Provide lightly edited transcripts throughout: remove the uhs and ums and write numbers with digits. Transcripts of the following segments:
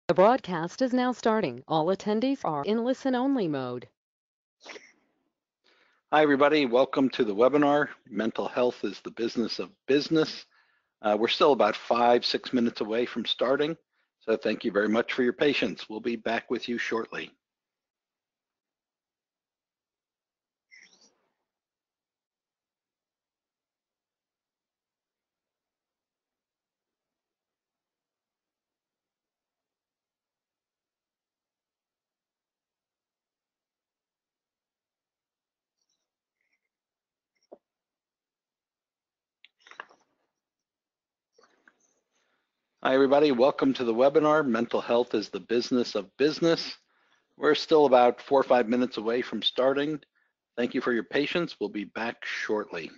The broadcast is now starting. All attendees are in listen-only mode. Hi, everybody. Welcome to the webinar. Mental health is the business of business. We're still about 5-6 minutes away from starting, so thank you very much for your patience. We'll be back with you shortly. Hi, everybody. Welcome to the webinar. Mental health is the business of business. We're still about 4 or 5 minutes away from starting. Thank you for your patience. We'll be back shortly.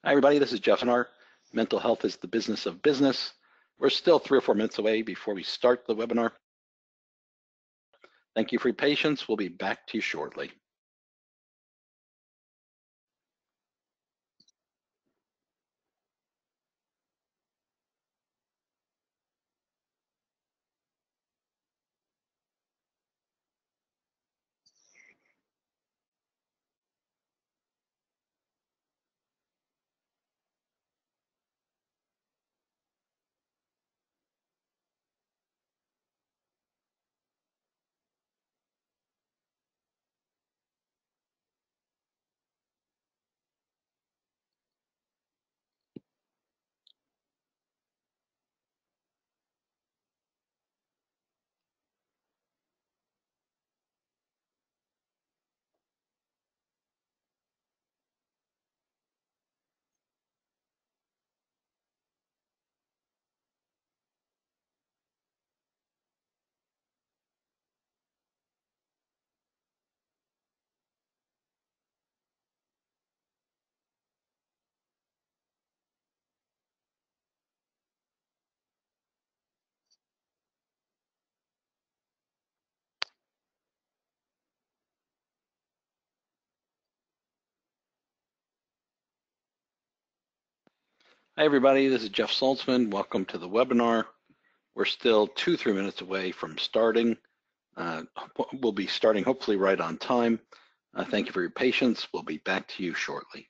Hi, everybody. This is Jeff Sinar. Mental health is the business of business. We're still 3 or 4 minutes away before we start the webinar. Thank you for your patience. We'll be back to you shortly. Hi, everybody. This is Jeff Saltzman. Welcome to the webinar. We're still 2-3 minutes away from starting. We'll be starting hopefully right on time. Thank you for your patience. We'll be back to you shortly.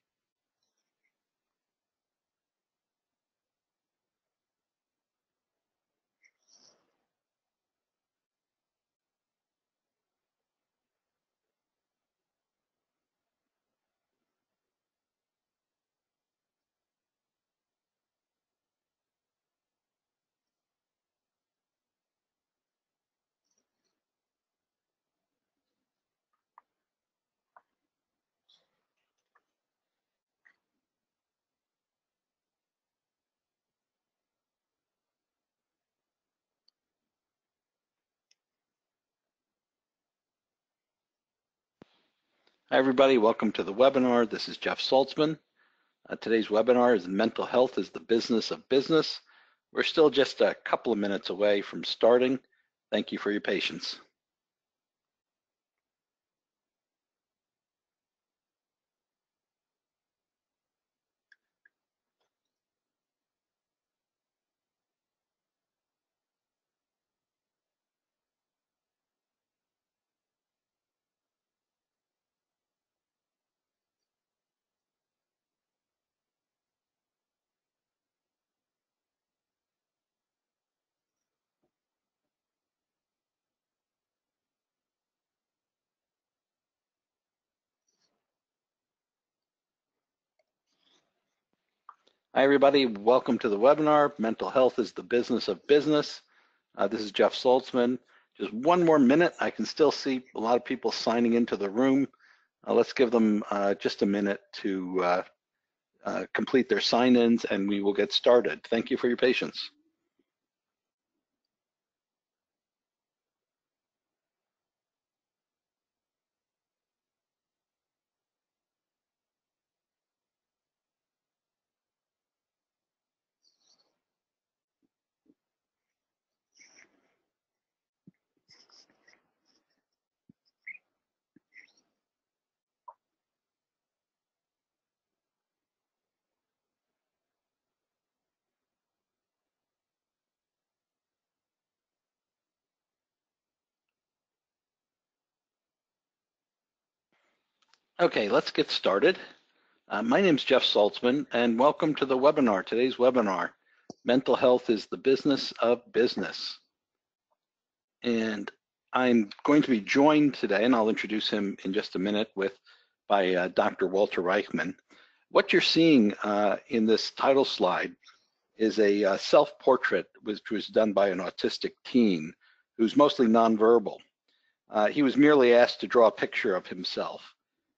Hi, everybody. Welcome to the webinar. This is Jeff Saltzman. Today's webinar is Mental Health is the Business of Business. We're still just a couple of minutes away from starting. Thank you for your patience. Hi, everybody. Welcome to the webinar, Mental Health is the Business of Business. This is Jeff Saltzman. Just one more minute. I can still see a lot of people signing into the room. Let's give them just a minute to complete their sign-ins and we will get started. Thank you for your patience. Okay, let's get started. My name is Jeff Saltzman and welcome to the webinar. Today's webinar, Mental Health is the Business of Business. And I'm going to be joined today, and I'll introduce him in just a minute, by Dr. Walter Reichman. What you're seeing in this title slide is a self-portrait which was done by an autistic teen who's mostly nonverbal. He was merely asked to draw a picture of himself.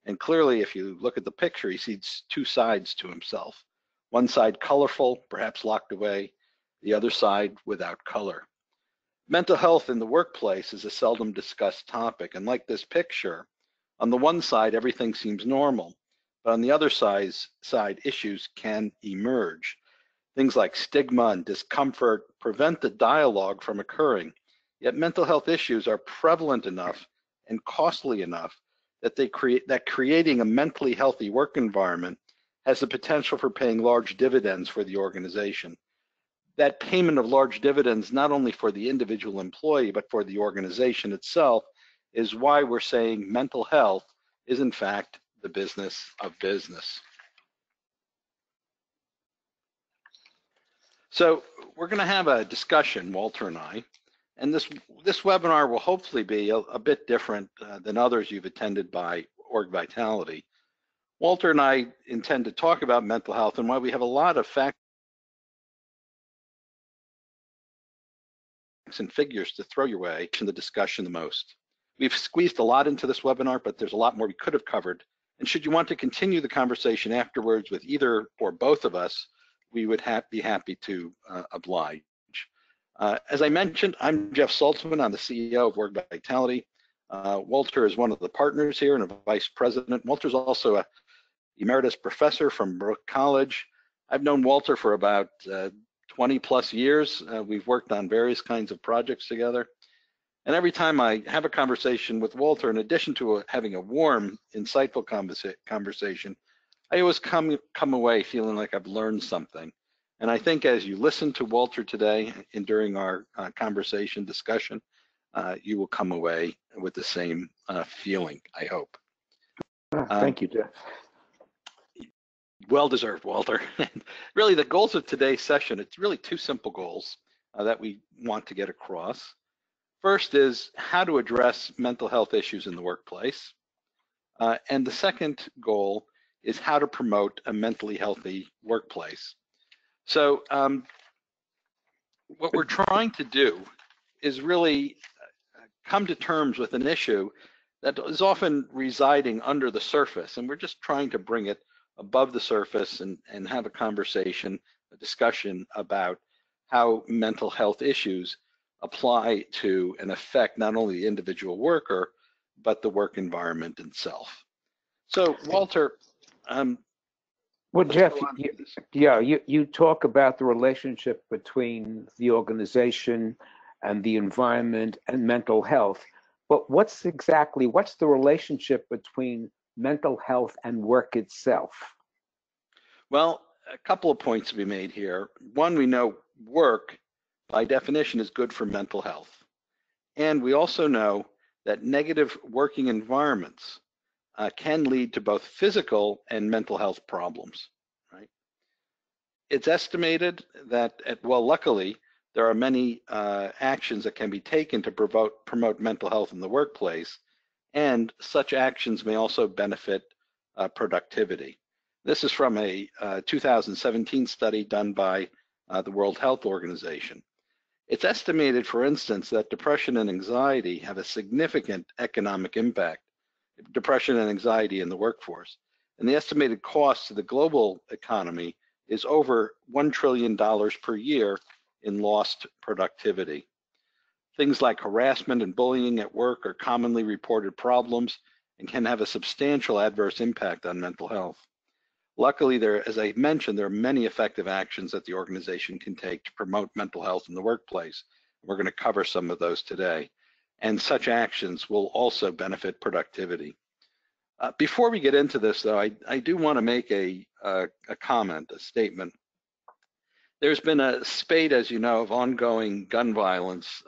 And clearly, if you look at the picture, he sees two sides to himself. One side colorful, perhaps locked away, the other side without color. Mental health in the workplace is a seldom discussed topic, and like this picture, on the one side, everything seems normal, but on the other side, issues can emerge. Things like stigma and discomfort prevent the dialogue from occurring, yet mental health issues are prevalent enough and costly enough that creating a mentally healthy work environment has the potential for paying large dividends for the organization. That payment of large dividends, not only for the individual employee, but for the organization itself, is why we're saying mental health is in fact the business of business. So we're going to have a discussion, Walter and I, and this webinar will hopefully be a bit different than others you've attended by Org Vitality. Walter and I intend to talk about mental health and why we have a lot of facts and figures to throw your way in the discussion the most. We've squeezed a lot into this webinar, but there's a lot more we could have covered. And should you want to continue the conversation afterwards with either or both of us, we would be happy to oblige. As I mentioned, I'm Jeff Saltzman. I'm the CEO of Org Vitality. Walter is one of the partners here and a vice president. Walter's also a emeritus professor from Brooke College. I've known Walter for about 20 plus years. We've worked on various kinds of projects together. And every time I have a conversation with Walter, in addition to having a warm, insightful conversation, I always come away feeling like I've learned something. And I think as you listen to Walter today and during our conversation discussion, you will come away with the same feeling, I hope. Thank you, Jeff. Well deserved, Walter. Really, the goals of today's session, it's really two simple goals that we want to get across. First is how to address mental health issues in the workplace. And the second goal is how to promote a mentally healthy workplace. So what we're trying to do is really come to terms with an issue that is often residing under the surface, and we're just trying to bring it above the surface and have a conversation, a discussion about how mental health issues apply to and affect not only the individual worker, but the work environment itself. So, Walter, well, Jeff, you talk about the relationship between the organization and the environment and mental health, but what's the relationship between mental health and work itself? Well, a couple of points to be made here. One, we know work, by definition, is good for mental health. And we also know that negative working environments can lead to both physical and mental health problems, right? It's estimated that, well, luckily, there are many actions that can be taken to promote mental health in the workplace, and such actions may also benefit productivity. This is from a 2017 study done by the World Health Organization. It's estimated, for instance, that depression and anxiety have a significant economic impact, depression and anxiety in the workforce. And the estimated cost to the global economy is over $1 trillion per year in lost productivity. Things like harassment and bullying at work are commonly reported problems and can have a substantial adverse impact on mental health. Luckily, as I mentioned, there are many effective actions that the organization can take to promote mental health in the workplace. We're going to cover some of those today. And such actions will also benefit productivity. Before we get into this, though, I do want to make a comment, a statement. There's been a spate, as you know, of ongoing gun violence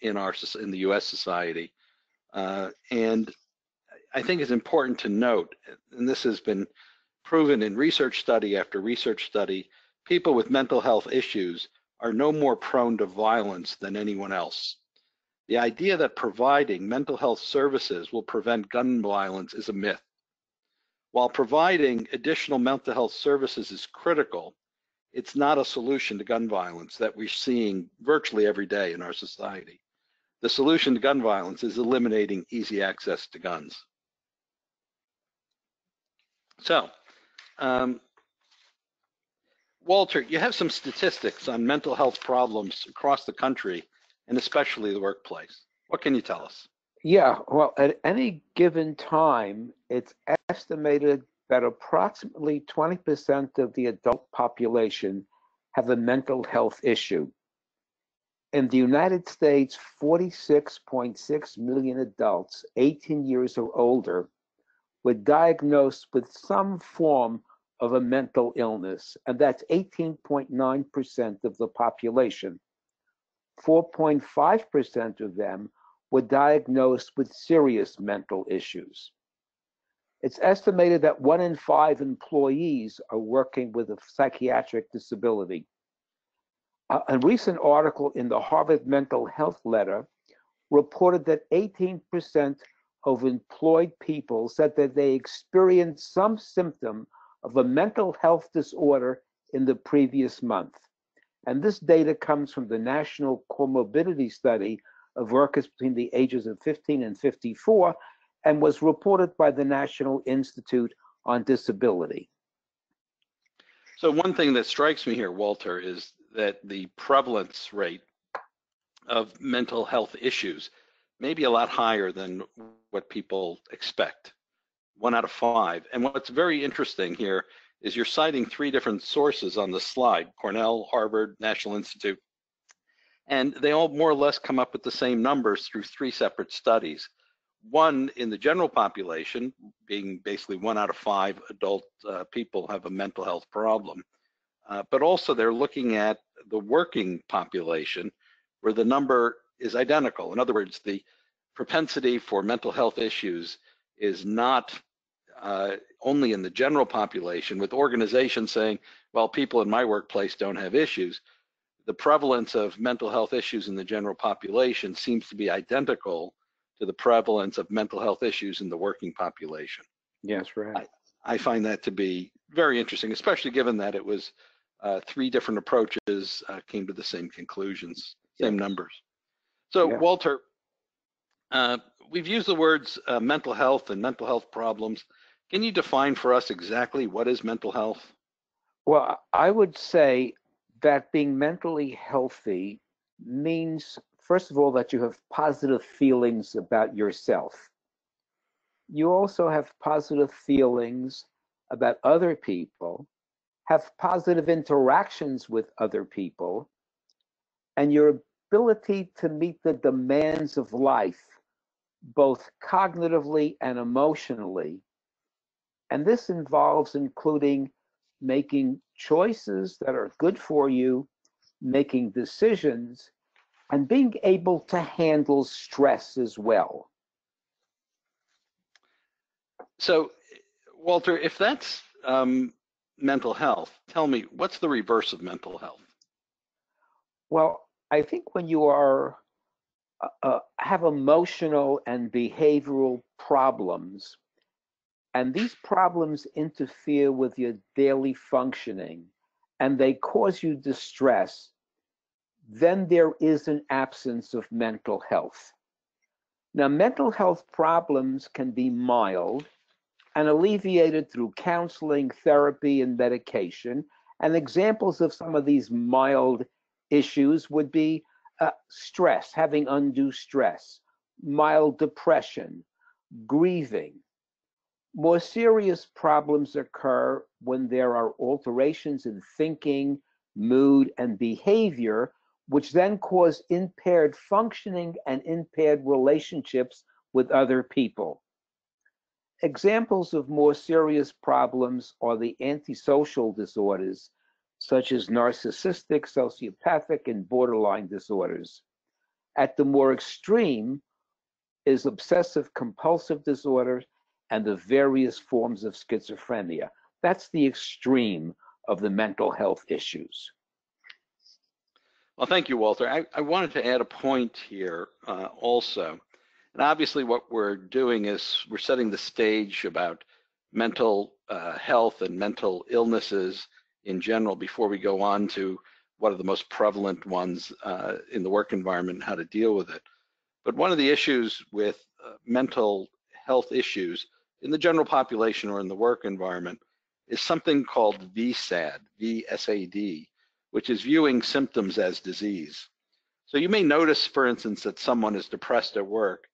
in the U.S. society. And I think it's important to note, and this has been proven in research study after research study, people with mental health issues are no more prone to violence than anyone else. The idea that providing mental health services will prevent gun violence is a myth. While providing additional mental health services is critical, it's not a solution to gun violence that we're seeing virtually every day in our society. The solution to gun violence is eliminating easy access to guns. So, Walter, you have some statistics on mental health problems across the country and especially the workplace. What can you tell us? Yeah, well, at any given time, it's estimated that approximately 20% of the adult population have a mental health issue. In the United States, 46.6 million adults 18 years or older were diagnosed with some form of a mental illness, and that's 18.9% of the population. 4.5% of them were diagnosed with serious mental issues. It's estimated that 1 in 5 employees are working with a psychiatric disability. A recent article in the Harvard Mental Health Letter reported that 18% of employed people said that they experienced some symptom of a mental health disorder in the previous month. And this data comes from the National Comorbidity Study of workers between the ages of 15 and 54 and was reported by the National Institute on Disability. So one thing that strikes me here, Walter, is that the prevalence rate of mental health issues may be a lot higher than what people expect. 1 out of 5. And what's very interesting here is you're citing 3 different sources on the slide: Cornell, Harvard, National Institute. And they all more or less come up with the same numbers through 3 separate studies. One in the general population, being basically 1 out of 5 adult people have a mental health problem. But also they're looking at the working population where the number is identical. In other words, the propensity for mental health issues is not only in the general population, with organizations saying, well, people in my workplace don't have issues. The prevalence of mental health issues in the general population seems to be identical to the prevalence of mental health issues in the working population. Yes, right. I find that to be very interesting, especially given that it was 3 different approaches came to the same conclusions, same numbers. So, Walter, we've used the words mental health and mental health problems. Can you define for us exactly what is mental health? Well, I would say that being mentally healthy means, first of all, that you have positive feelings about yourself. You also have positive feelings about other people, have positive interactions with other people, and your ability to meet the demands of life, both cognitively and emotionally. And this involves including making choices that are good for you, making decisions, and being able to handle stress as well. So, Walter, if that's mental health, tell me, what's the reverse of mental health? Well, I think when you are have emotional and behavioral problems, and these problems interfere with your daily functioning, and they cause you distress, then there is an absence of mental health. Now, mental health problems can be mild and alleviated through counseling, therapy, and medication. And examples of some of these mild issues would be stress, having undue stress, mild depression, grieving. More serious problems occur when there are alterations in thinking, mood, and behavior, which then cause impaired functioning and impaired relationships with other people. Examples of more serious problems are the antisocial disorders, such as narcissistic, sociopathic, and borderline disorders. At the more extreme is obsessive compulsive disorder and the various forms of schizophrenia. That's the extreme of the mental health issues. Well, thank you, Walter. I wanted to add a point here also. And obviously what we're doing is we're setting the stage about mental health and mental illnesses in general before we go on to what are the most prevalent ones in the work environment and how to deal with it. But one of the issues with mental health issues in the general population or in the work environment is something called VSAD, VSAD, which is viewing symptoms as disease. So you may notice, for instance, that someone is depressed at work,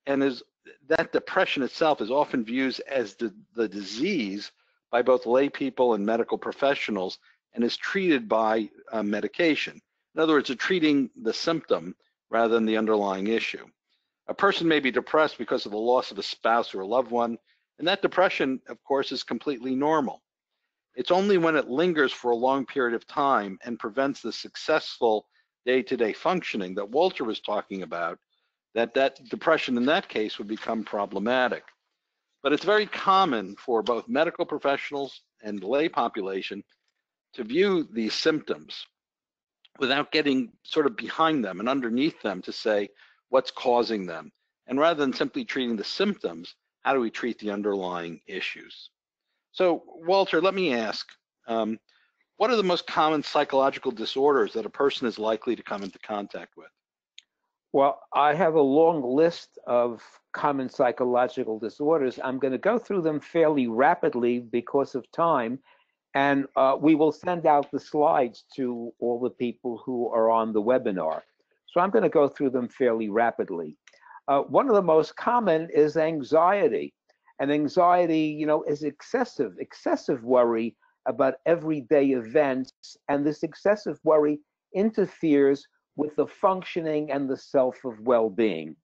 and that depression itself is often viewed as the disease by both lay people and medical professionals and is treated by medication. In other words, they're treating the symptom rather than the underlying issue. A person may be depressed because of the loss of a spouse or a loved one, and that depression, of course, is completely normal. It's only when it lingers for a long period of time and prevents the successful day-to-day functioning that Walter was talking about that depression in that case would become problematic. But it's very common for both medical professionals and the lay population to view these symptoms without getting sort of behind them and underneath them to say what's causing them. And rather than simply treating the symptoms, how do we treat the underlying issues? So, Walter, let me ask, what are the most common psychological disorders that a person is likely to come into contact with? Well, I have a long list of common psychological disorders. I'm going to go through them fairly rapidly because of time, and we will send out the slides to all the people who are on the webinar. So I'm going to go through them fairly rapidly. One of the most common is anxiety. And anxiety, is excessive worry about everyday events, and this excessive worry interferes with the functioning and the self of well-being.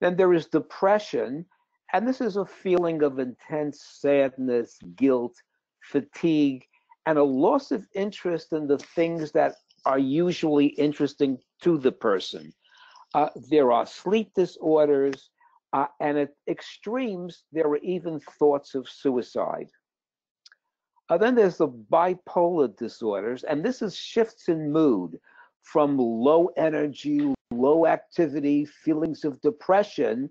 Then there is depression, and this is a feeling of intense sadness, guilt, fatigue, and a loss of interest in the things that are usually interesting to the person. There are sleep disorders, and at extremes, there are even thoughts of suicide. Then there's the bipolar disorders, and this is shifts in mood from low energy, low activity, feelings of depression,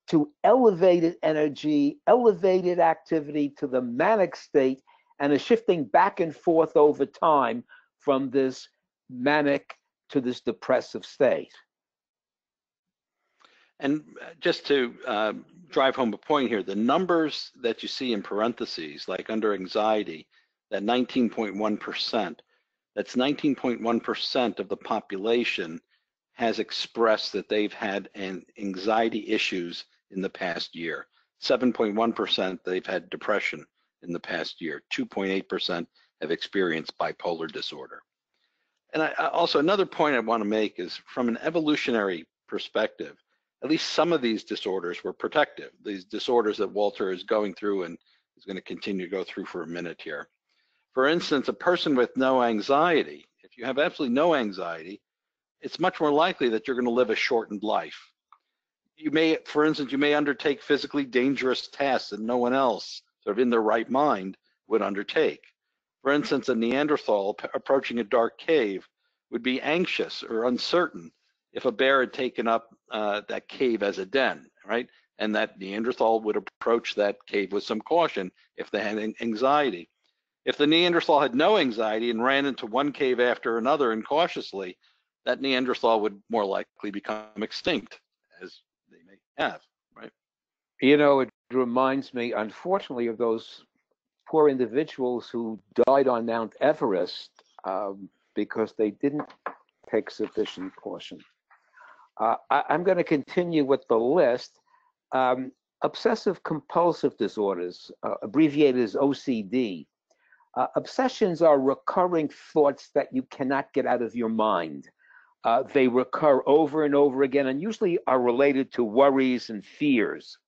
to elevated energy, elevated activity, to the manic state, and a shifting back and forth over time from this manic to this depressive state. And just to drive home a point here, the numbers that you see in parentheses, like under anxiety, that 19.1%, that's 19.1% of the population has expressed that they've had anxiety issues in the past year. 7.1% they've had depression in the past year. 2.8% have experienced bipolar disorder. And also another point I want to make is from an evolutionary perspective, at least some of these disorders were protective. These disorders that Walter is going through and is going to continue to go through for a minute here. For instance, a person with no anxiety, if you have absolutely no anxiety, it's much more likely that you're going to live a shortened life. You may, for instance, you may undertake physically dangerous tasks that no one else sort of in their right mind would undertake. For instance, a Neanderthal approaching a dark cave would be anxious or uncertain if a bear had taken up that cave as a den, right? and that Neanderthal would approach that cave with some caution if they had anxiety. If the Neanderthal had no anxiety and ran into one cave after another incautiously, that Neanderthal would more likely become extinct, as they may have, right? You know, it reminds me, unfortunately, of those poor individuals who died on Mount Everest because they didn't take sufficient caution. I'm going to continue with the list. Obsessive compulsive disorders, abbreviated as OCD. Obsessions are recurring thoughts that you cannot get out of your mind. They recur over and over again and usually are related to worries and fears.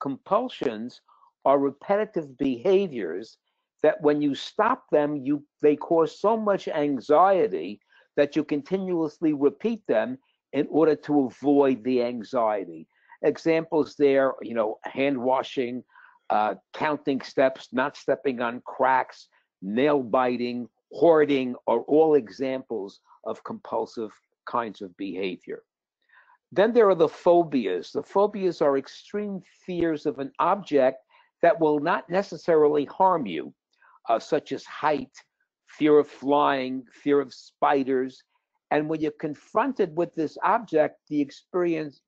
Compulsions are repetitive behaviors that when you stop them, they cause so much anxiety that you continuously repeat them in order to avoid the anxiety. Examples there, you know, hand washing, counting steps, not stepping on cracks, nail biting, hoarding are all examples of compulsive kinds of behavior. Then there are the phobias. The phobias are extreme fears of an object that will not necessarily harm you, such as height, fear of flying, fear of spiders. And when you're confronted with this object, the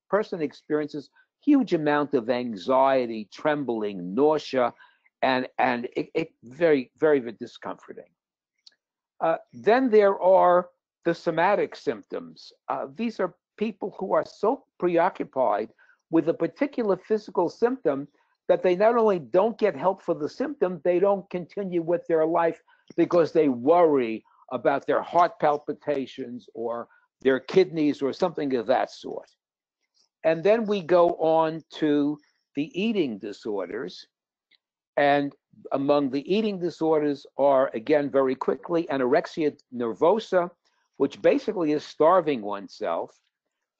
person experiences huge amount of anxiety, trembling, nausea, and it very, very discomforting. Then there are the somatic symptoms. These are people who are so preoccupied with a particular physical symptom that they not only don't get help for the symptom, they don't continue with their life because they worry about their heart palpitations or their kidneys or something of that sort. And then we go on to the eating disorders. And among the eating disorders are, again, very quickly, anorexia nervosa, which basically is starving oneself.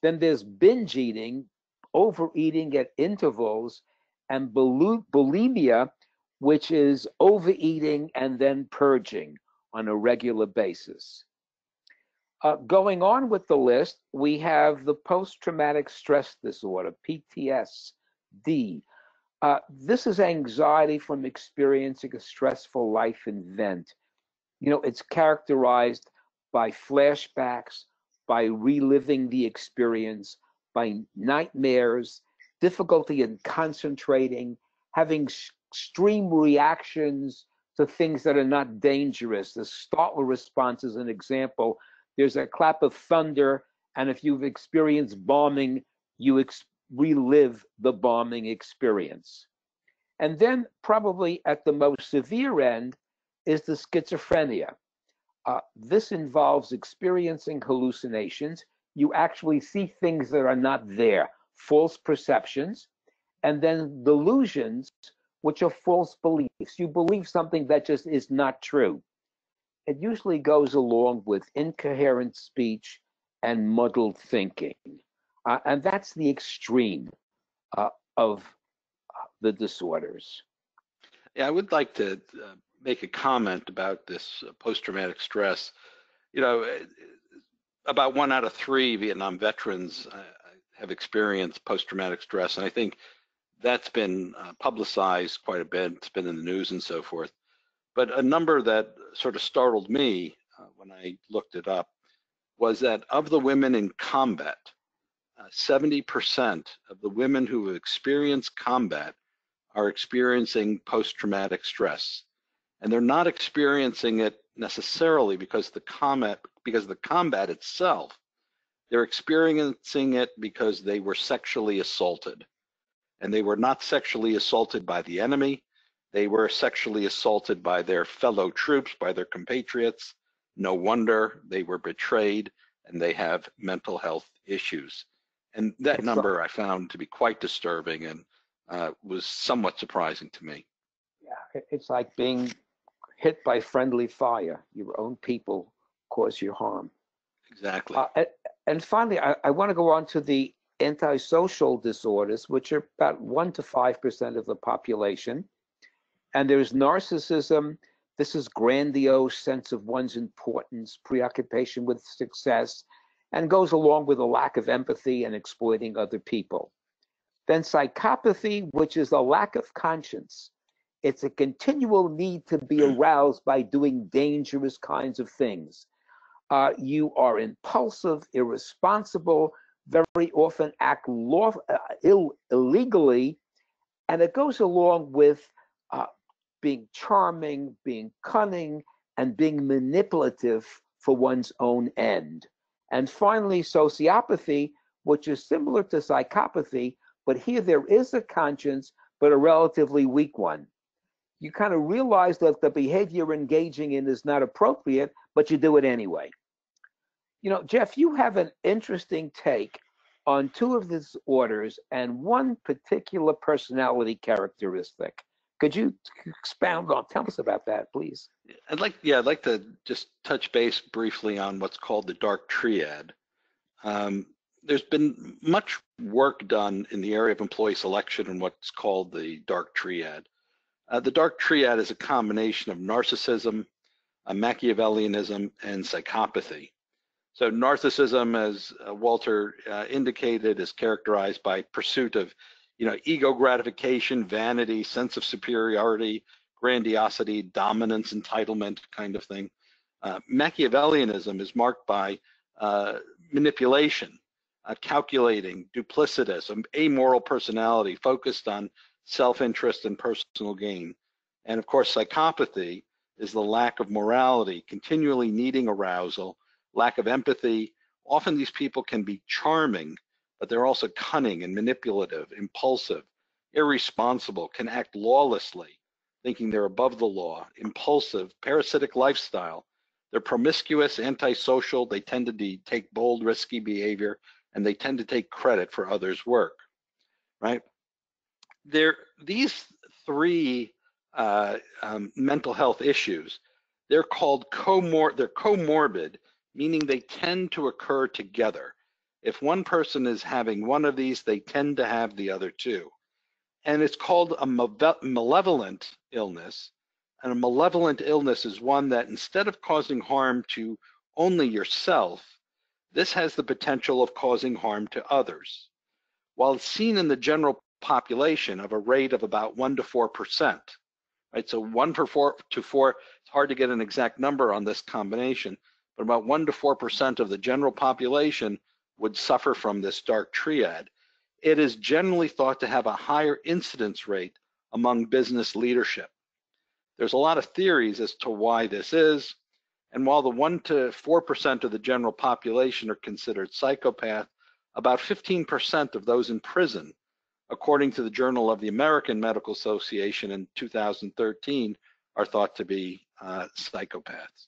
Then there's binge eating, overeating at intervals, and bulimia, which is overeating and then purging on a regular basis. Going on with the list, we have the post-traumatic stress disorder, PTSD. This is anxiety from experiencing a stressful life event. You know, it's characterized by flashbacks, by reliving the experience, by nightmares, difficulty in concentrating, having extreme reactions to things that are not dangerous. The startle response is an example. There's a clap of thunder, and if you've experienced bombing, you relive the bombing experience. And then probably at the most severe end is the schizophrenia. This involves experiencing hallucinations. You actually see things that are not there, false perceptions, and then delusions, which are false beliefs. You believe something that just is not true. It usually goes along with incoherent speech and muddled thinking. And that's the extreme of the disorders. Yeah, I would like to make a comment about this post-traumatic stress. You know, about 1 out of 3 Vietnam veterans have experienced post-traumatic stress, and I think that's been publicized quite a bit. It's been in the news and so forth. But a number that sort of startled me when I looked it up was that of the women in combat, 70% of the women who have experienced combat are experiencing post-traumatic stress. And they're not experiencing it necessarily because of the combat itself. They're experiencing it because they were sexually assaulted. And they were not sexually assaulted by the enemy. They were sexually assaulted by their fellow troops, by their compatriots. No wonder they were betrayed and they have mental health issues. And that number I found to be quite disturbing and was somewhat surprising to me. Yeah, it's like being hit by friendly fire. Your own people cause you harm. Exactly. And finally, I want to go on to the antisocial disorders, which are about 1 to 5% of the population. And there's narcissism. This is grandiose sense of one's importance, preoccupation with success, and goes along with a lack of empathy and exploiting other people. Then psychopathy, which is a lack of conscience. It's a continual need to be aroused by doing dangerous kinds of things. You are impulsive, irresponsible, very often act illegally, and it goes along with being charming, being cunning, and being manipulative for one's own end. And finally, sociopathy, which is similar to psychopathy, but here there is a conscience, but a relatively weak one. You kind of realize that the behavior you're engaging in is not appropriate, but you do it anyway. You know, Jeff, you have an interesting take on two of these orders and one particular personality characteristic. Could you expound on, tell us about that, please? I'd like to just touch base briefly on what's called the dark triad. There's been much work done in the area of employee selection and what's called the dark triad. The dark triad is a combination of narcissism, Machiavellianism, and psychopathy. So narcissism, as Walter indicated, is characterized by pursuit of, ego gratification, vanity, sense of superiority, grandiosity, dominance, entitlement kind of thing. Machiavellianism is marked by manipulation, calculating, duplicitous, amoral personality focused on self-interest and personal gain. And of course, psychopathy is the lack of morality, continually needing arousal, lack of empathy. Often these people can be charming, but they're also cunning and manipulative, impulsive, irresponsible, can act lawlessly, thinking they're above the law, impulsive, parasitic lifestyle. They're promiscuous, antisocial. They tend to take bold, risky behavior, and they tend to take credit for others' work, right? These three mental health issues, they're called comorbid, meaning they tend to occur together. If one person is having one of these, they tend to have the other two. And it's called a malevolent illness. And a malevolent illness is one that instead of causing harm to only yourself, this has the potential of causing harm to others. While it's seen in the general population of a rate of about 1 to 4%, right? So 1 to 4, it's hard to get an exact number on this combination, but about 1 to 4% of the general population would suffer from this dark triad. It is generally thought to have a higher incidence rate among business leadership. There's a lot of theories as to why this is, and while the 1 to 4% of the general population are considered psychopath, about 15% of those in prison, according to the Journal of the American Medical Association in 2013, are thought to be psychopaths.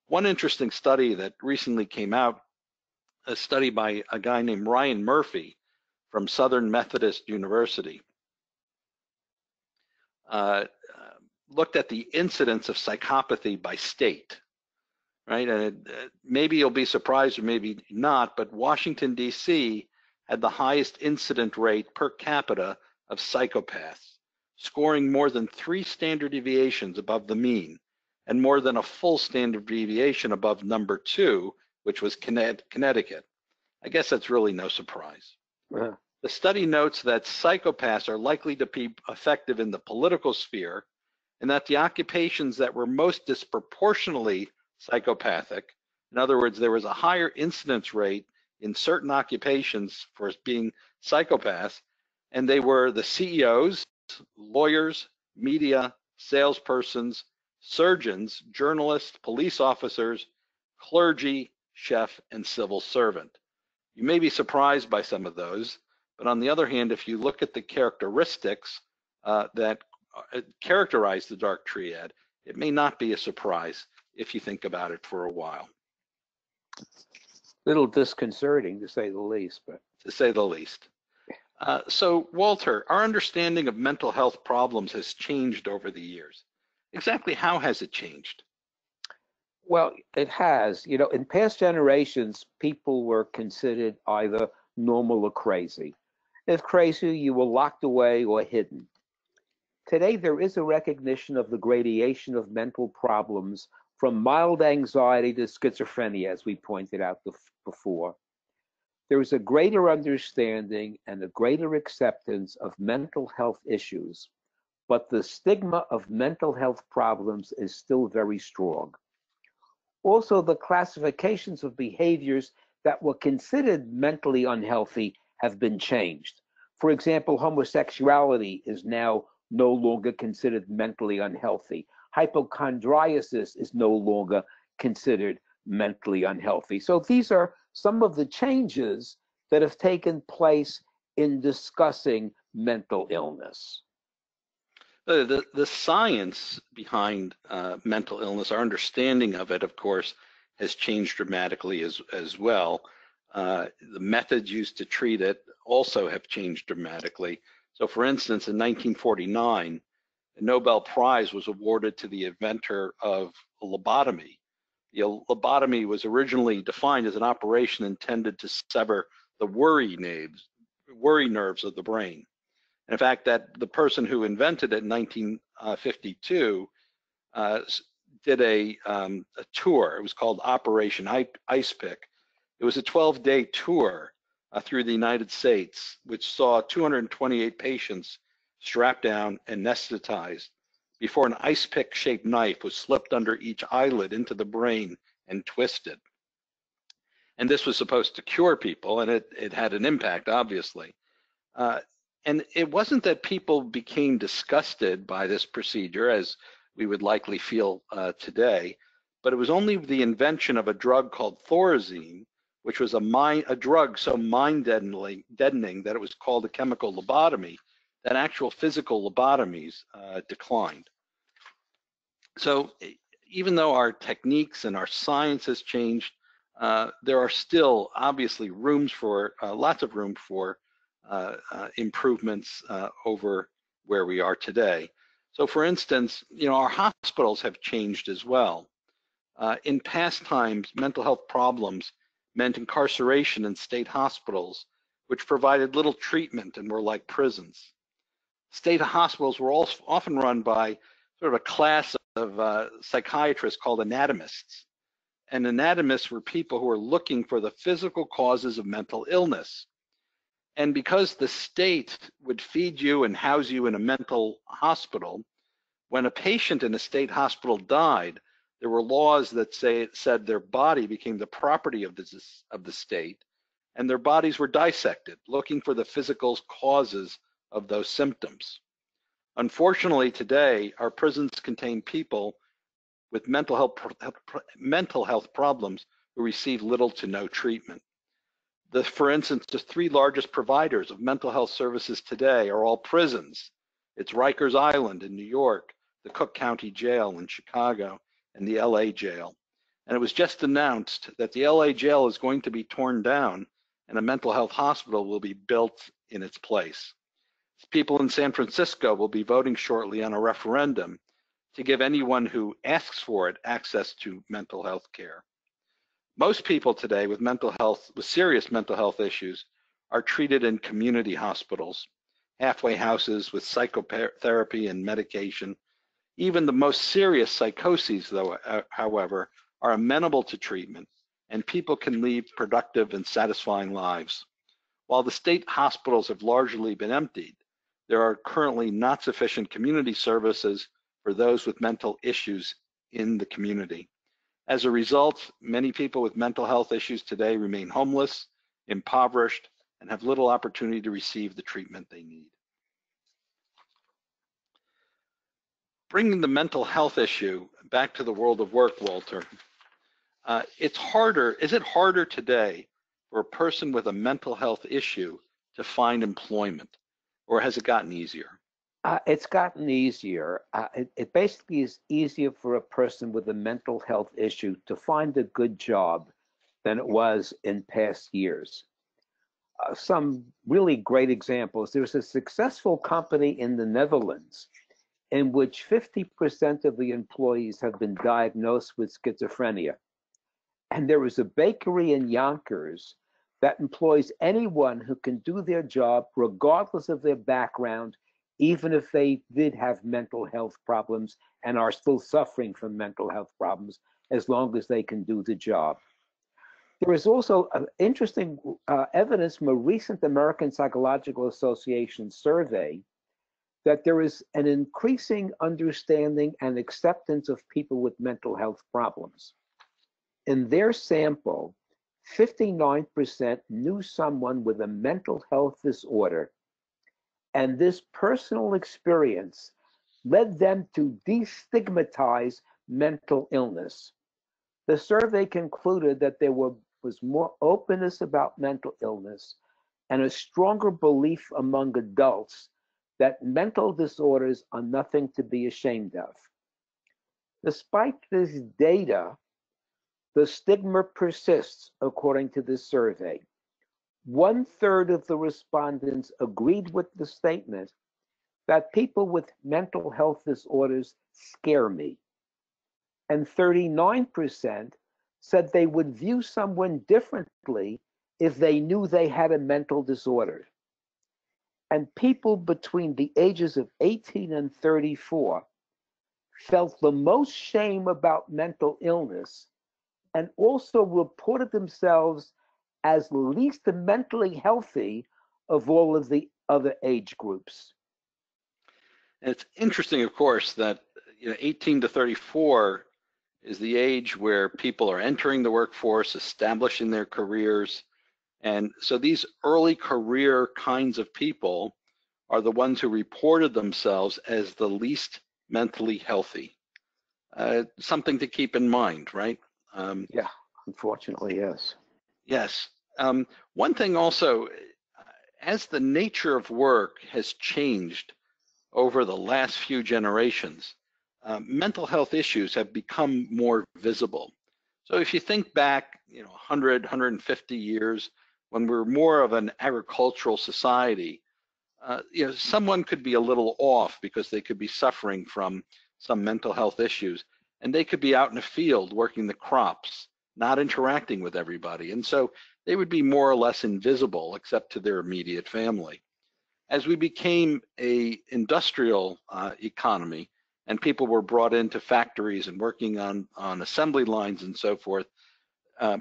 One interesting study that recently came out, a study by a guy named Ryan Murphy from Southern Methodist University, looked at the incidence of psychopathy by state, right? And maybe you'll be surprised or maybe not, but Washington, D.C. had the highest incident rate per capita of psychopaths, scoring more than 3 standard deviations above the mean and more than a full standard deviation above number 2, which was Connecticut. I guess that's really no surprise. Uh-huh. The study notes that psychopaths are likely to be effective in the political sphere, and that the occupations that were most disproportionately psychopathic, in other words, there was a higher incidence rate in certain occupations for being psychopaths, and they were the CEOs, lawyers, media, salespersons, surgeons, journalists, police officers, clergy, chef, and civil servant. You may be surprised by some of those, but on the other hand, if you look at the characteristics that characterize the dark triad, it may not be a surprise if you think about it for a while. Little disconcerting, to say the least. But to say the least. So, Walter, our understanding of mental health problems has changed over the years. Exactly how has it changed? Well, it has. You know, in past generations, people were considered either normal or crazy. If crazy, you were locked away or hidden. Today, there is a recognition of the gradation of mental problems from mild anxiety to schizophrenia, as we pointed out before. there is a greater understanding and a greater acceptance of mental health issues, but the stigma of mental health problems is still very strong. Also, the classifications of behaviors that were considered mentally unhealthy have been changed. For example, homosexuality is now no longer considered mentally unhealthy. Hypochondriasis is no longer considered mentally unhealthy. So these are some of the changes that have taken place in discussing mental illness. The science behind mental illness, our understanding of it, of course, has changed dramatically as well. The methods used to treat it also have changed dramatically. So, for instance, in 1949, a Nobel Prize was awarded to the inventor of lobotomy. The lobotomy was originally defined as an operation intended to sever the worry nerves of the brain. In fact, that the person who invented it in 1952 did a tour. It was called Operation Ice Pick. It was a 12-day tour through the United States, which saw 228 patients strapped down and anesthetized before an ice pick-shaped knife was slipped under each eyelid into the brain and twisted. And this was supposed to cure people, and it had an impact, obviously. And it wasn't that people became disgusted by this procedure, as we would likely feel today, but it was only the invention of a drug called Thorazine, which was a drug so mind-deadening that it was called a chemical lobotomy, that actual physical lobotomies declined. So even though our techniques and our science has changed, there are still obviously lots of room for improvements over where we are today. So for instance, our hospitals have changed as well. In past times, mental health problems meant incarceration in state hospitals, which provided little treatment and were like prisons. State hospitals were often run by sort of a class of psychiatrists called anatomists. And anatomists were people who were looking for the physical causes of mental illness. And because the state would feed you and house you in a mental hospital, when a patient in a state hospital died, there were laws that said their body became the property of the state, and their bodies were dissected, looking for the physical causes of those symptoms. Unfortunately, today, our prisons contain people with mental health problems who receive little to no treatment. For instance, the three largest providers of mental health services today are all prisons. It's Rikers Island in New York, the Cook County Jail in Chicago, and the LA Jail. And it was just announced that the LA Jail is going to be torn down and a mental health hospital will be built in its place. People in San Francisco will be voting shortly on a referendum to give anyone who asks for it access to mental health care. Most people today with serious mental health issues are treated in community hospitals, halfway houses with psychotherapy and medication. Even the most serious psychoses, though, however, are amenable to treatment, and people can lead productive and satisfying lives. While the state hospitals have largely been emptied, there are currently not sufficient community services for those with mental issues in the community. As a result, many people with mental health issues today remain homeless, impoverished, and have little opportunity to receive the treatment they need. Bringing the mental health issue back to the world of work, Walter, is it harder today for a person with a mental health issue to find employment, or has it gotten easier? It's gotten easier. It basically is easier for a person with a mental health issue to find a good job than it was in past years. Some really great examples. There's a successful company in the Netherlands in which 50% of the employees have been diagnosed with schizophrenia. And there is a bakery in Yonkers that employs anyone who can do their job regardless of their background, even if they did have mental health problems and are still suffering from mental health problems, as long as they can do the job. There is also interesting evidence from a recent American Psychological Association survey that there is an increasing understanding and acceptance of people with mental health problems. In their sample, 59% knew someone with a mental health disorder, and this personal experience led them to destigmatize mental illness. The survey concluded that there was more openness about mental illness and a stronger belief among adults that mental disorders are nothing to be ashamed of. Despite this data, the stigma persists, according to this survey. 1/3 of the respondents agreed with the statement that people with mental health disorders scare me. And 39% said they would view someone differently if they knew they had a mental disorder. And people between the ages of 18 and 34 felt the most shame about mental illness and also reported themselves as least mentally healthy of all of the other age groups. And it's interesting, of course, that 18 to 34 is the age where people are entering the workforce, establishing their careers. And so these early career kinds of people are the ones who reported themselves as the least mentally healthy. Something to keep in mind, right? Yeah, unfortunately, yes. Yes. One thing also, as the nature of work has changed over the last few generations, mental health issues have become more visible. So if you think back, 100, 150 years, when we were more of an agricultural society, someone could be a little off because they could be suffering from some mental health issues, and they could be out in the field working the crops, not interacting with everybody. And so they would be more or less invisible except to their immediate family. As we became a industrial economy and people were brought into factories and working on assembly lines and so forth,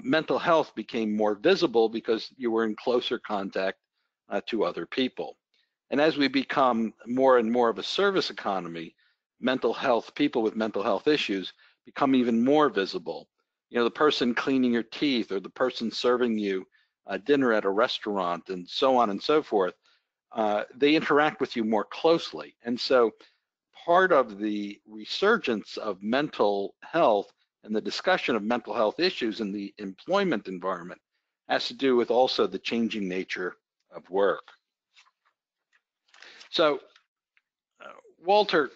mental health became more visible because you were in closer contact to other people. And as we become more and more of a service economy, mental health, people with mental health issues become even more visible. The person cleaning your teeth or the person serving you dinner at a restaurant and so on and so forth, they interact with you more closely. And so part of the resurgence of mental health and the discussion of mental health issues in the employment environment has to do with also the changing nature of work. So, Walter,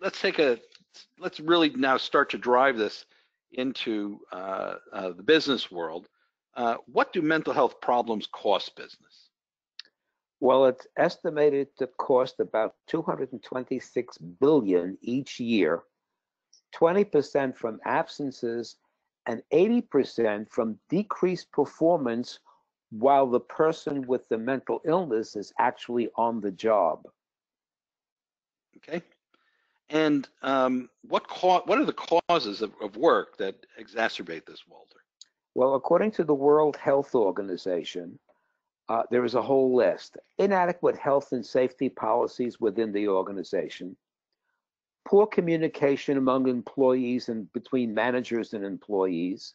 let's really now start to drive this into the business world. What do mental health problems cost business? Well, it's estimated to cost about $226 billion each year, 20% from absences and 80% from decreased performance while the person with the mental illness is actually on the job. Okay. And what are the causes of work that exacerbate this, Walter? Well, according to the World Health Organization, there is a whole list. Inadequate health and safety policies within the organization, poor communication among employees and between managers and employees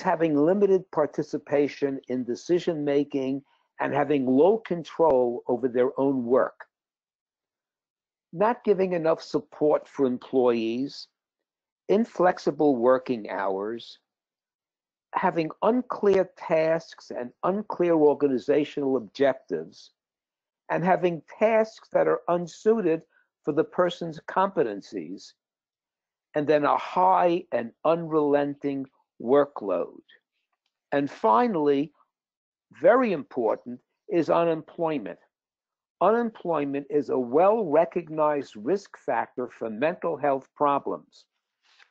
having limited participation in decision making and having low control over their own work, not giving enough support for employees, inflexible working hours, having unclear tasks and unclear organizational objectives, and having tasks that are unsuited for the person's competencies, and then a high and unrelenting workload. And finally, very important, is unemployment. Unemployment is a well-recognized risk factor for mental health problems,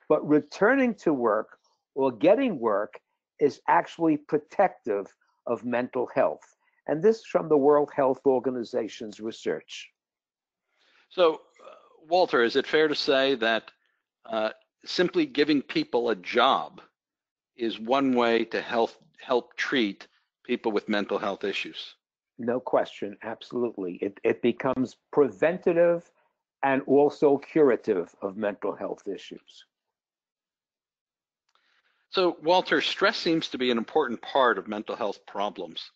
but returning to work or getting work is actually protective of mental health. And this is from the World Health Organization's research. So, Walter, is it fair to say that simply giving people a job is one way to help treat people with mental health issues. No question, absolutely. It becomes preventative and also curative of mental health issues. So, Walter, stress seems to be an important part of mental health problems.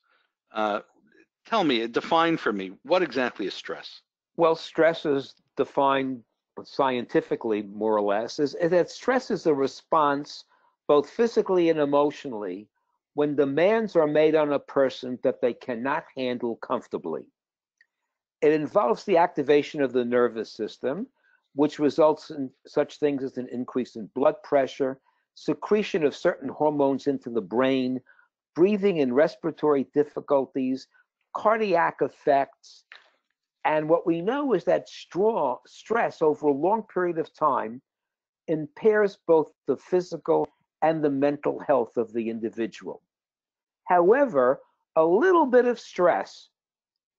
Tell me, define for me, what exactly is stress? Well, stress is defined scientifically, more or less, is that stress is a response, both physically and emotionally, when demands are made on a person that they cannot handle comfortably. It involves the activation of the nervous system, which results in such things as an increase in blood pressure, secretion of certain hormones into the brain, breathing and respiratory difficulties, cardiac effects. And what we know is that stress over a long period of time impairs both the physical and the mental health of the individual. However, a little bit of stress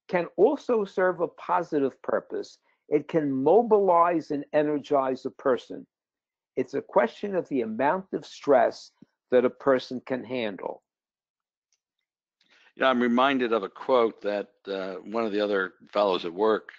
can also serve a positive purpose. It can mobilize and energize a person. It's a question of the amount of stress that a person can handle. You know, I'm reminded of a quote that one of the other fellows at work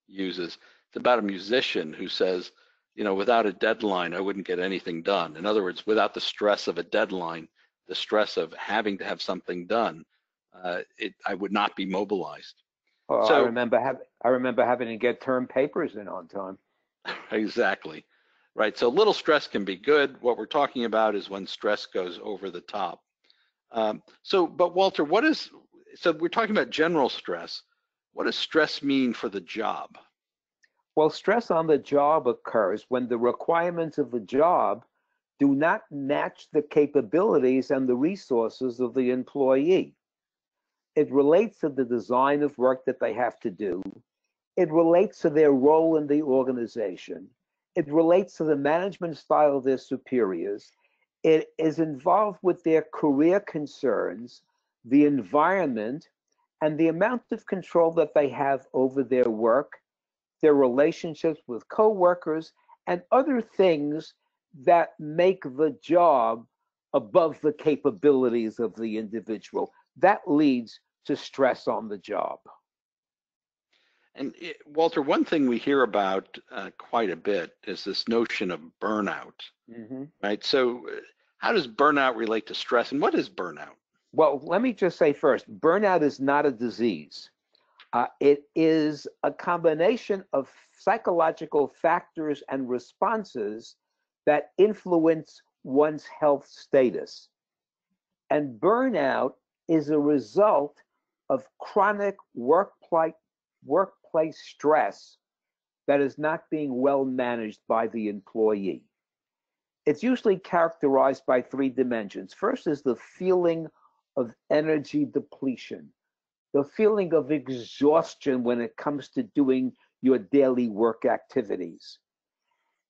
uses. It's about a musician who says, you know, without a deadline, I wouldn't get anything done. In other words, without the stress of a deadline, the stress of having to have something done, I would not be mobilized. Oh, So I remember having to get term papers in on time. exactly, right. So little stress can be good. What we're talking about is when stress goes over the top. But Walter, so we're talking about general stress. What does stress mean for the job? Well, stress on the job occurs when the requirements of the job do not match the capabilities and the resources of the employee. It relates to the design of work that they have to do. It relates to their role in the organization. It relates to the management style of their superiors. It is involved with their career concerns, the environment, and the amount of control that they have over their work, their relationships with coworkers, and other things that make the job above the capabilities of the individual. That leads to stress on the job. And Walter, one thing we hear about quite a bit is this notion of burnout, Mhm. right? So how does burnout relate to stress, and what is burnout? Well, let me just say first, burnout is not a disease. It is a combination of psychological factors and responses that influence one's health status. And burnout is a result of chronic workplace stress that is not being well managed by the employee. It's usually characterized by three dimensions. First is the feeling of energy depletion, the feeling of exhaustion when it comes to doing your daily work activities.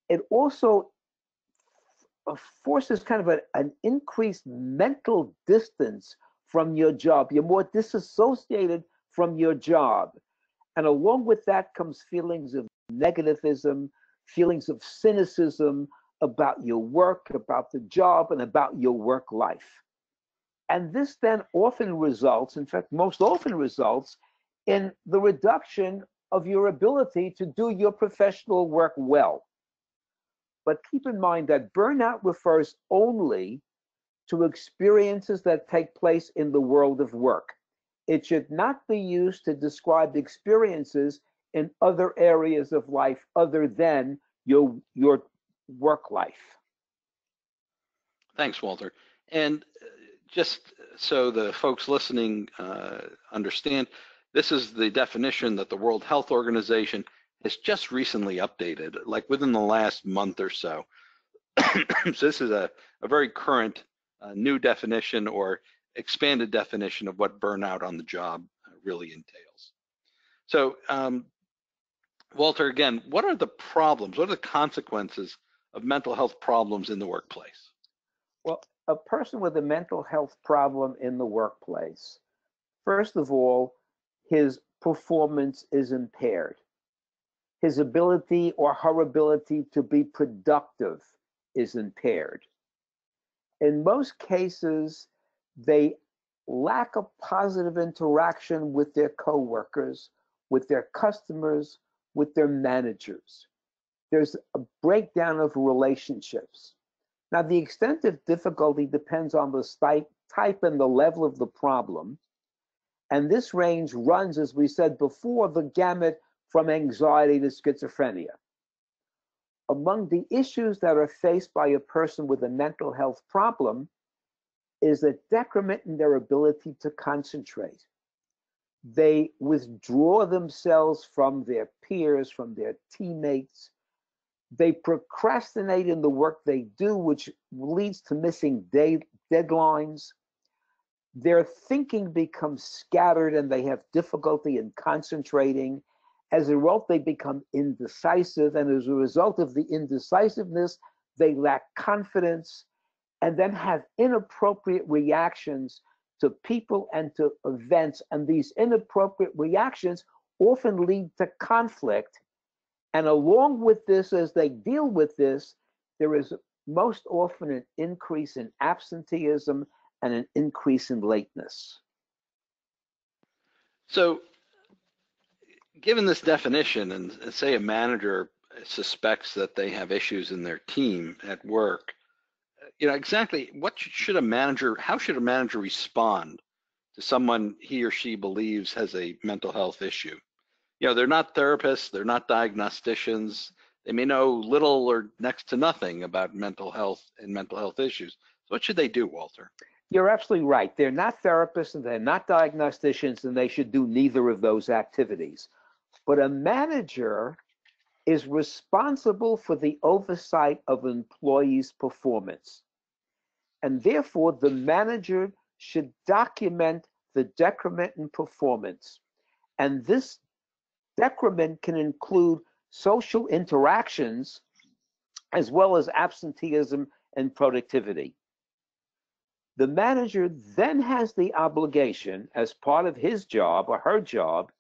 It also forces kind of an increased mental distance from your job. You're more disassociated from your job. And along with that comes feelings of negativism, feelings of cynicism about your work, about the job, and about your work life. And this then often results, in fact, most often results, in the reduction of your ability to do your professional work well. But keep in mind that burnout refers only to experiences that take place in the world of work. It should not be used to describe experiences in other areas of life other than your work life. Thanks, Walter. And just so the folks listening understand, this is the definition that the World Health Organization has just recently updated, like within the last month or so. So this is a very current new definition or expanded definition of what burnout on the job really entails. So Walter, again, what are the problems? What are the consequences of mental health problems in the workplace? Well, a person with a mental health problem in the workplace, first of all, his performance is impaired. His ability or her ability to be productive is impaired. In most cases, they lack a positive interaction with their coworkers, with their customers, with their managers. There's a breakdown of relationships. Now, the extent of difficulty depends on the type and the level of the problem. And this range runs, as we said before, the gamut from anxiety to schizophrenia. Among the issues that are faced by a person with a mental health problem is a decrement in their ability to concentrate. They withdraw themselves from their peers, from their teammates. They procrastinate in the work they do, which leads to missing deadlines. Their thinking becomes scattered and they have difficulty in concentrating. As a result, they become indecisive. And as a result of the indecisiveness, they lack confidence and then have inappropriate reactions to people and to events. And these inappropriate reactions often lead to conflict. And along with this, as they deal with this, there is most often an increase in absenteeism and an increase in lateness. So, given this definition, and say a manager suspects that they have issues in their team at work, exactly how should a manager respond to someone he or she believes has a mental health issue? They're not therapists, they're not diagnosticians. They may know little or next to nothing about mental health and mental health issues. So what should they do, Walter? You're absolutely right. They're not therapists and they're not diagnosticians, and they should do neither of those activities. But a manager is responsible for the oversight of employees' performance. And therefore, the manager should document the decrement in performance. And this decrement can include social interactions as well as absenteeism and productivity. The manager then has the obligation, as part of his job or her job,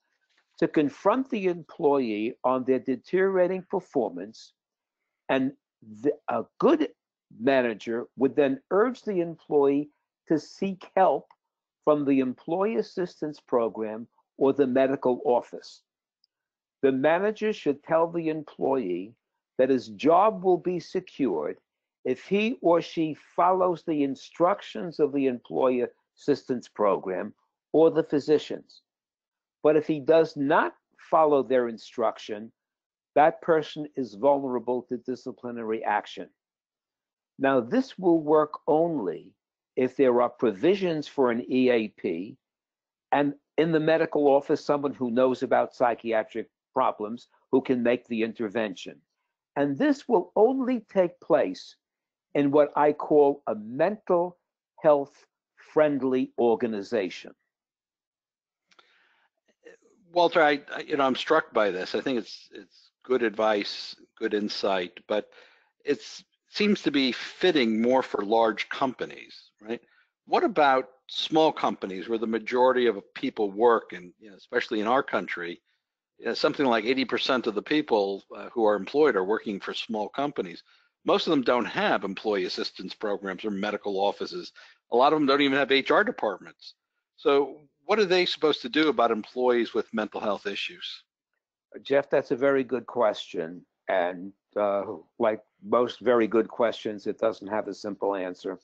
to confront the employee on their deteriorating performance. And a good manager would then urge the employee to seek help from the employee assistance program or the medical office. The manager should tell the employee that his job will be secured if he or she follows the instructions of the employee assistance program or the physicians. But if he does not follow their instruction, that person is vulnerable to disciplinary action. Now, this will work only if there are provisions for an EAP, and in the medical office, someone who knows about psychiatric problems who can make the intervention. And this will only take place in what I call a mental health friendly organization. Walter, I'm struck by this. I think it's good advice, good insight, but it seems to be fitting more for large companies, right? What about small companies where the majority of people work, and especially in our country, something like 80% of the people who are employed are working for small companies. Most of them don't have employee assistance programs or medical offices. A lot of them don't even have HR departments. So what are they supposed to do about employees with mental health issues? Jeff, that's a very good question. And like most very good questions, it doesn't have a simple answer.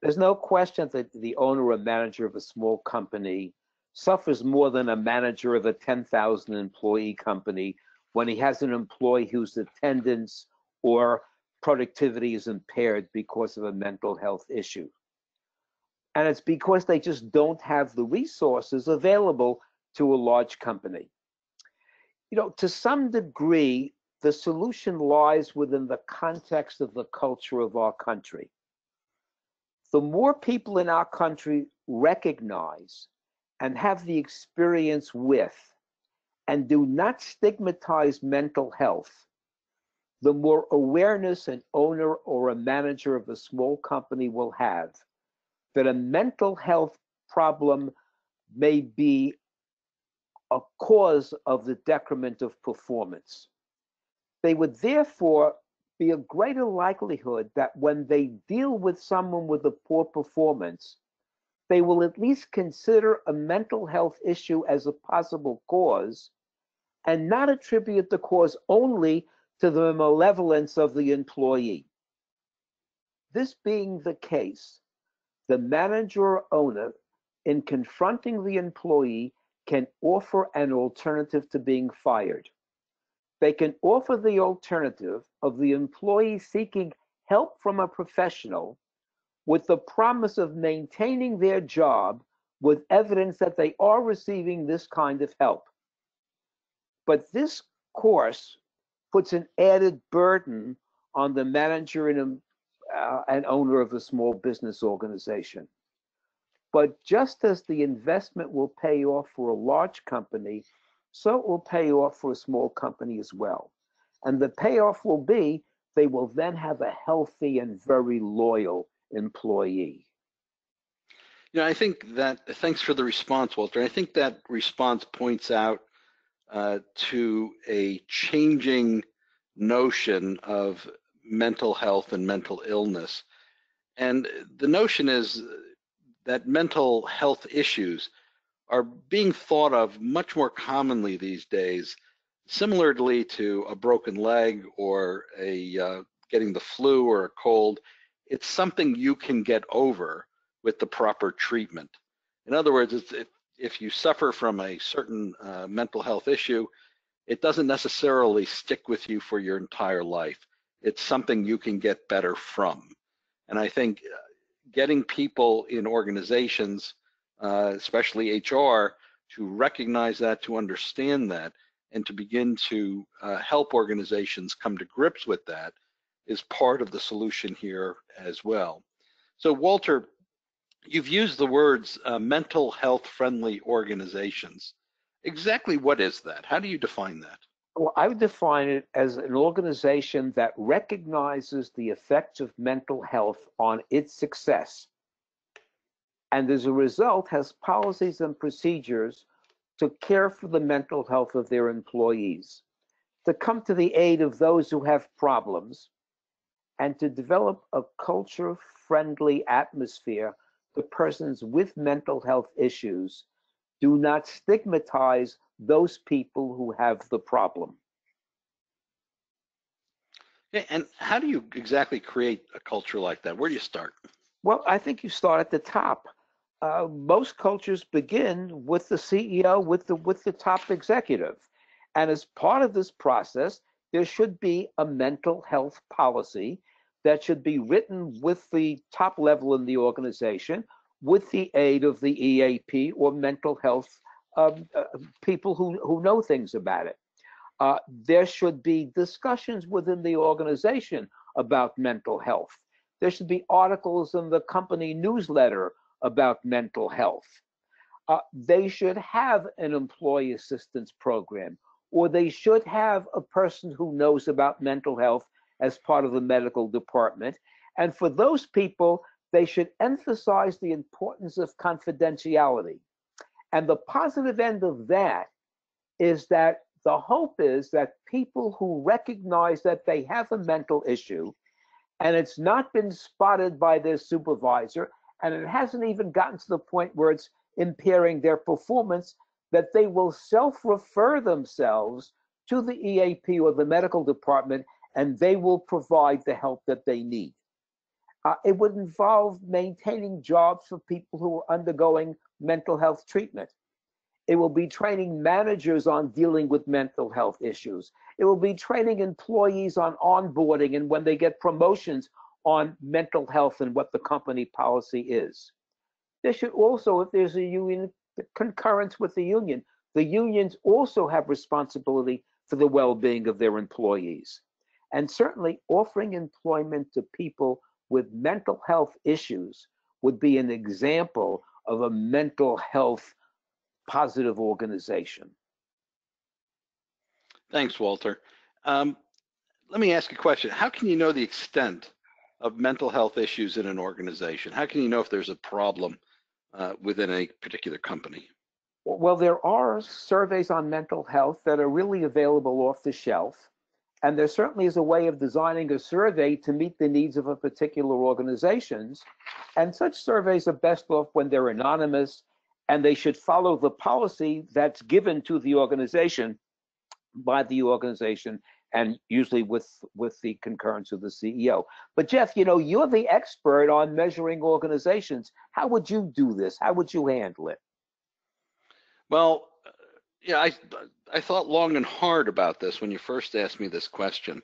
There's no question that the owner or manager of a small company suffers more than a manager of a 10,000 employee company when he has an employee whose attendance or productivity is impaired because of a mental health issue. And it's because they just don't have the resources available to a large company. To some degree, the solution lies within the context of the culture of our country. The more people in our country recognize and have the experience with and do not stigmatize mental health, the more awareness an owner or a manager of a small company will have that a mental health problem may be a cause of the decrement of performance. They would therefore be a greater likelihood that when they deal with someone with a poor performance, they will at least consider a mental health issue as a possible cause and not attribute the cause only to the malevolence of the employee. This being the case, the manager or owner, in confronting the employee, can offer an alternative to being fired. They can offer the alternative of the employee seeking help from a professional with the promise of maintaining their job with evidence that they are receiving this kind of help. But this course puts an added burden on the manager and owner of a small business organization. But just as the investment will pay off for a large company, so it will pay off for a small company as well. And the payoff will be they will then have a healthy and very loyal employee. I think that, thanks for the response, Walter. I think that response points out to a changing notion of mental health and mental illness. And the notion is that mental health issues are being thought of much more commonly these days, similarly to a broken leg or getting the flu or a cold. It's something you can get over with the proper treatment. In other words, if you suffer from a certain mental health issue, it doesn't necessarily stick with you for your entire life. It's something you can get better from. And I think getting people in organizations, especially HR, to recognize that, to understand that, and to begin to help organizations come to grips with that is part of the solution here as well. So Walter, you've used the words mental health friendly organizations. Exactly what is that? How do you define that? Well, I would define it as an organization that recognizes the effects of mental health on its success, and as a result has policies and procedures to care for the mental health of their employees, to come to the aid of those who have problems, and to develop a culture-friendly atmosphere to persons with mental health issues. Do not stigmatize those people who have the problem. Yeah, and how do you exactly create a culture like that? Where do you start? Well, I think you start at the top. Most cultures begin with the CEO, with the top executive, and as part of this process, there should be a mental health policy that should be written with the top level in the organization, with the aid of the EAP or mental health people who know things about it. There should be discussions within the organization about mental health. There should be articles in the company newsletter about mental health. They should have an employee assistance program, or they should have a person who knows about mental health as part of the medical department. And for those people, they should emphasize the importance of confidentiality. And the positive end of that is that the hope is that people who recognize that they have a mental issue and it's not been spotted by their supervisor and it hasn't even gotten to the point where it's impairing their performance, that they will self-refer themselves to the EAP or the medical department and they will provide the help that they need. It would involve maintaining jobs for people who are undergoing mental health treatment. It will be training managers on dealing with mental health issues. It will be training employees on onboarding and when they get promotions on mental health and what the company policy is. There should also, if there's a union, concurrence with the unions also have responsibility for the well-being of their employees. And certainly offering employment to people with mental health issues would be an example of a mental health positive organization. Thanks, Walter. Let me ask you a question. How can you know the extent of mental health issues in an organization? How can you know if there's a problem within a particular company? Well, there are surveys on mental health that are really available off the shelf. And there certainly is a way of designing a survey to meet the needs of a particular organizations. And such surveys are best off when they're anonymous, and they should follow the policy that's given to the organization by the organization, and usually with the concurrence of the CEO. But Jeff, you're the expert on measuring organizations. How would you do this? How would you handle it? Well, yeah, I thought long and hard about this when you first asked me this question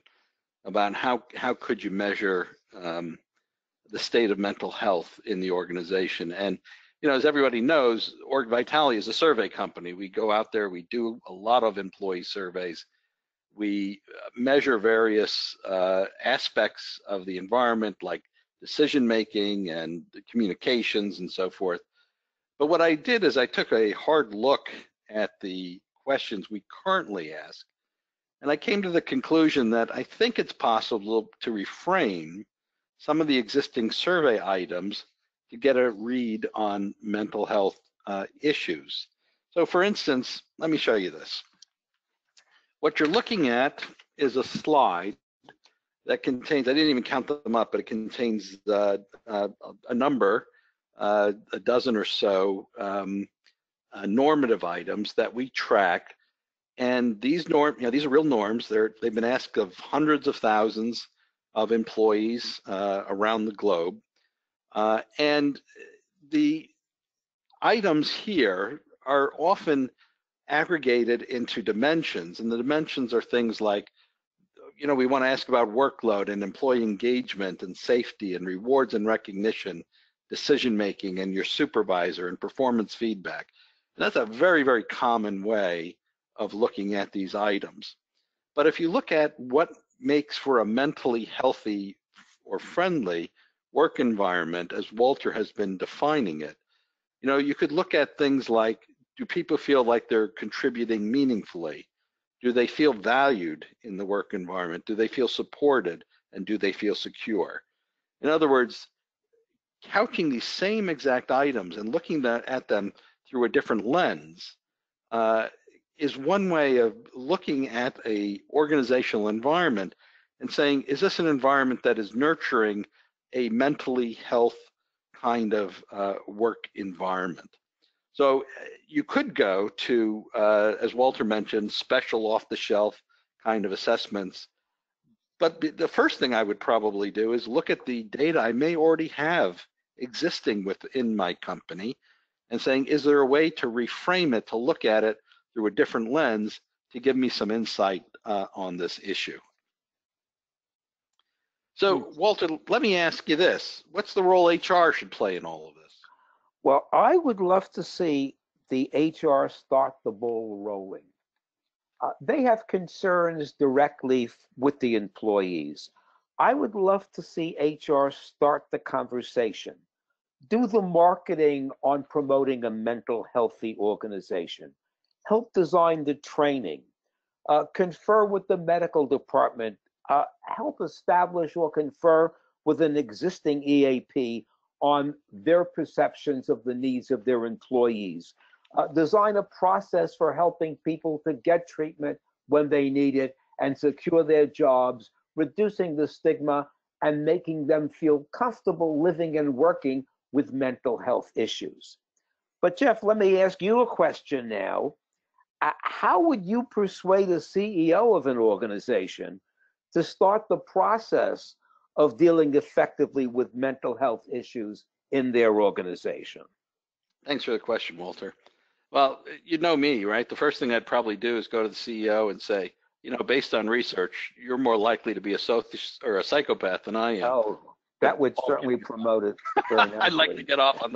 about how could you measure the state of mental health in the organization. And as everybody knows, Org Vitality is a survey company. We go out there, we do a lot of employee surveys. We measure various aspects of the environment, like decision making and communications and so forth. But what I did is I took a hard look at the questions we currently ask, and I came to the conclusion that I think it's possible to reframe some of the existing survey items to get a read on mental health issues. So for instance, let me show you this. What you're looking at is a slide that contains, I didn't even count them up, but it contains a number, a dozen or so normative items that we track. And these these are real norms. They've been asked of hundreds of thousands of employees around the globe. And the items here are often aggregated into dimensions, and the dimensions are things like, we want to ask about workload and employee engagement and safety and rewards and recognition, decision making and your supervisor and performance feedback. And that's a very, very common way of looking at these items. But if you look at what makes for a mentally healthy or friendly work environment, as Walter has been defining it, you could look at things like, do people feel like they're contributing meaningfully? Do they feel valued in the work environment? Do they feel supported? And do they feel secure? In other words, couching these same exact items and looking at them through a different lens is one way of looking at a organizational environment and saying, is this an environment that is nurturing a mentally health kind of work environment? So you could go to, as Walter mentioned, special off-the-shelf kind of assessments. But the first thing I would probably do is look at the data I may already have existing within my company and saying, is there a way to reframe it, to look at it through a different lens to give me some insight on this issue? So, Walter, let me ask you this. What's the role HR should play in all of this? Well, I would love to see the HR start the ball rolling. They have concerns directly with the employees. I would love to see HR start the conversation, do the marketing on promoting a mental healthy organization, help design the training, confer with the medical department, help establish or confer with an existing EAP on their perceptions of the needs of their employees. Design a process for helping people to get treatment when they need it and secure their jobs, reducing the stigma and making them feel comfortable living and working with mental health issues. But Jeff, let me ask you a question now. How would you persuade a CEO of an organization to start the process of dealing effectively with mental health issues in their organization? Thanks for the question, Walter. Well, you know me, right? The first thing I'd probably do is go to the CEO and say, based on research, you're more likely to be a psychopath than I am. Oh, that would certainly promote it very nicely. I'd like to get off on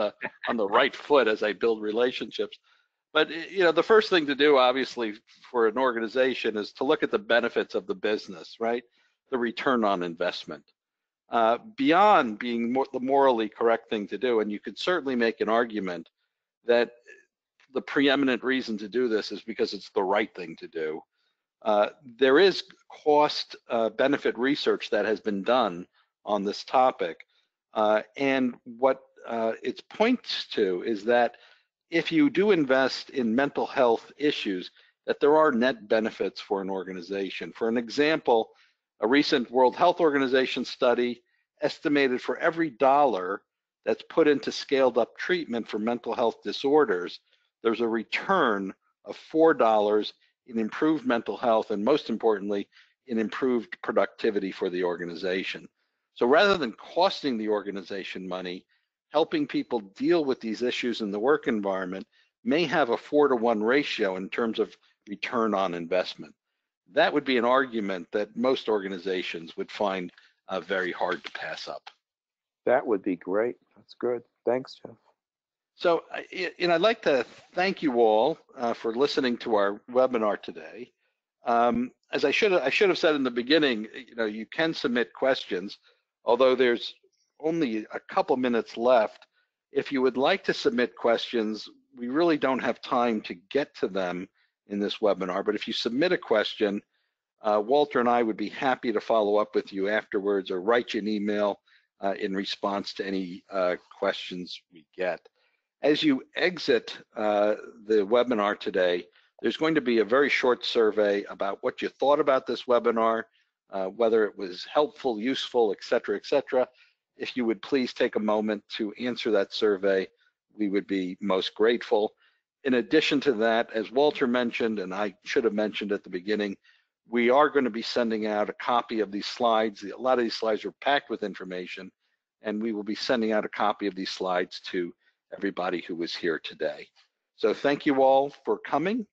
the right foot as I build relationships. But the first thing to do, obviously, for an organization is to look at the benefits of the business, right? The return on investment. Beyond being the morally correct thing to do, and you could certainly make an argument that the preeminent reason to do this is because it's the right thing to do. There is cost benefit research that has been done on this topic. And what it points to is that if you do invest in mental health issues, that there are net benefits for an organization. For an example, a recent World Health Organization study estimated for every dollar that's put into scaled up treatment for mental health disorders, there's a return of $4 in improved mental health, and most importantly, in improved productivity for the organization. So rather than costing the organization money, helping people deal with these issues in the work environment may have a 4-to-1 ratio in terms of return on investment. That would be an argument that most organizations would find very hard to pass up. That would be great. That's good. Thanks, Jeff. So, I'd like to thank you all for listening to our webinar today. As I should have said in the beginning, you can submit questions, although there's only a couple minutes left. If you would like to submit questions, we really don't have time to get to them in this webinar, but if you submit a question, Walter and I would be happy to follow up with you afterwards or write you an email in response to any questions we get. As you exit the webinar today, there's going to be a very short survey about what you thought about this webinar, whether it was helpful, useful, et cetera, et cetera. If you would please take a moment to answer that survey, we would be most grateful. In addition to that, as Walter mentioned, and I should have mentioned at the beginning, we are going to be sending out a copy of these slides. A lot of these slides are packed with information, and we will be sending out a copy of these slides to everybody who was here today. So thank you all for coming.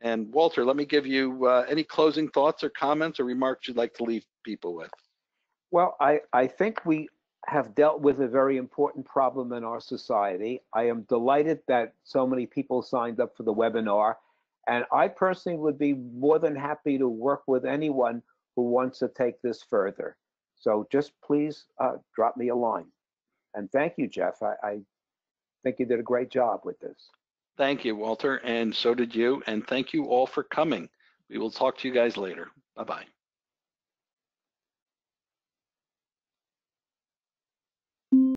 And Walter, let me give you any closing thoughts or comments or remarks you'd like to leave people with. Well, I think we have dealt with a very important problem in our society. I am delighted that so many people signed up for the webinar, and I personally would be more than happy to work with anyone who wants to take this further. So just please drop me a line. And thank you, Jeff. I think you did a great job with this. Thank you, Walter, and so did you. And thank you all for coming. We will talk to you guys later. Bye-bye.